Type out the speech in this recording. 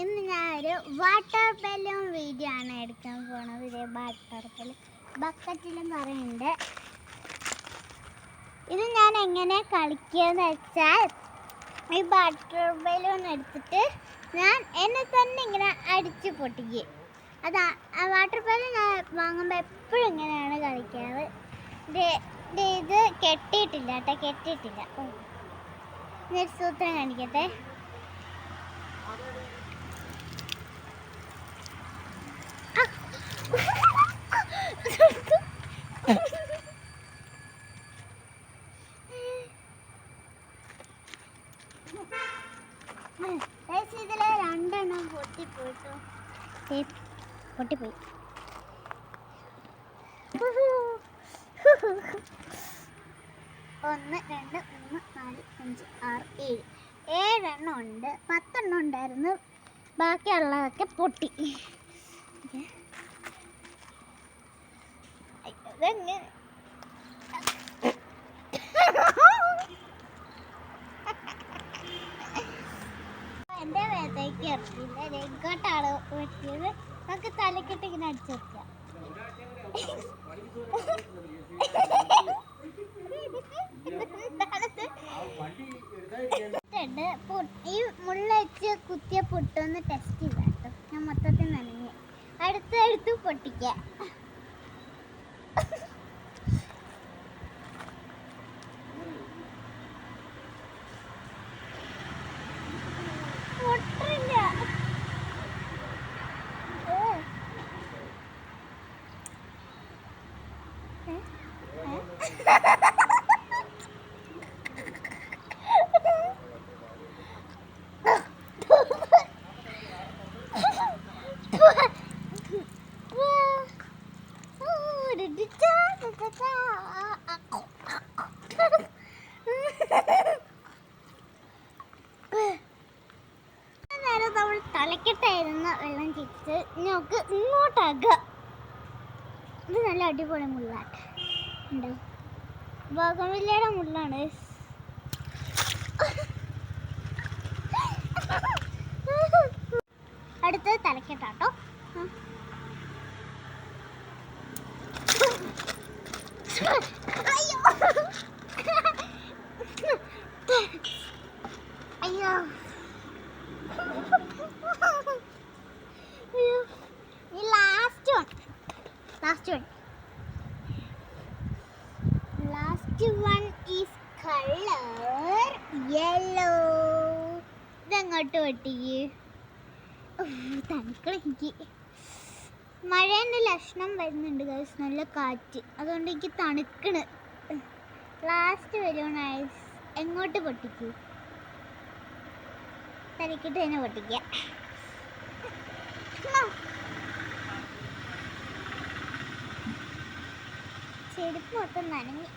ഇന്ന് ഞാനൊരു water balloon video ആണ് എടുക്കാൻ പോണത്. ഇതേ വാട്ടർ ബലൂൺ ബക്കറ്റിലും പറയുന്നുണ്ട്. ഇത് ഞാൻ എങ്ങനെ കളിക്കുകയെന്ന് വെച്ചാൽ, ഈ വാട്ടർ ബലൂൺ എടുത്തിട്ട് ഞാൻ എന്നെ തന്നെ ഇങ്ങനെ അടിച്ച് പൊട്ടിക്കും. അതാ വാട്ടർ ബലൂൺ ഞാൻ വാങ്ങുമ്പോൾ എപ്പോഴും ഇങ്ങനെയാണ് കളിക്കാറ്. ഇത് കെട്ടിയിട്ടില്ല കേട്ടോ, കെട്ടിയിട്ടില്ല. ഞാൻ സൂത്രം കാണിക്കട്ടെ. ഇതിലെ രണ്ടെണ്ണം പൊട്ടിപ്പോയിട്ടോ, പൊട്ടിപ്പോയി. 1 2 3 4 5 6 7 7 ഉണ്ട്. 10 ഉണ്ടായിരുന്നു, ബാക്കിയുള്ളതൊക്കെ പൊട്ടി. എൻ്റെ വേദയ്ക്ക് ഇറക്കില്ല, രംഗോട്ടാണ് പറ്റിയത്. നമുക്ക് തലക്കെട്ട് ഇങ്ങനെ അടിച്ചു വെക്കാം. ഈ മുള്ള വെച്ച് കുത്തിയ പൊട്ടൊന്ന് ടെസ്റ്റ് ചെയ്താ കേട്ടോ. ഞാൻ മൊത്തത്തിൽ നനഞ്ഞ് അടുത്ത് പൊട്ടിക്കാം. നമ്മൾ തലക്കെട്ടായിരുന്ന വെള്ളം ചിരിച്ച് നമുക്ക് ഇങ്ങോട്ടാക്കുക. ഇത് നല്ല അടിപൊളി മുള്ളാണ്. ഉണ്ടോ, ബോഗൺവില്ലയുടെ മുള്ളാണ്. അടുത്തത് തലക്കെട്ടാട്ടോ. അയ്യോ last one is color yellow. ഇതങ്ങോട്ട് പൊട്ടിക്ക്. തണുക്കളെനിക്ക്. മഴേൻ്റെ ലക്ഷണം വരുന്നുണ്ട് ഗൈസ്, നല്ല കാറ്റ്, അതുകൊണ്ട് എനിക്ക് തണുക്കണ്. ലാസ്റ്റ് ബലൂൺ ഐസ് എങ്ങോട്ട് പൊട്ടിക്കൂ? തലക്കിട്ട് തന്നെ പൊട്ടിക്കുക. ചെരുപ്പ് മൊത്തം നനഞ്ഞ്.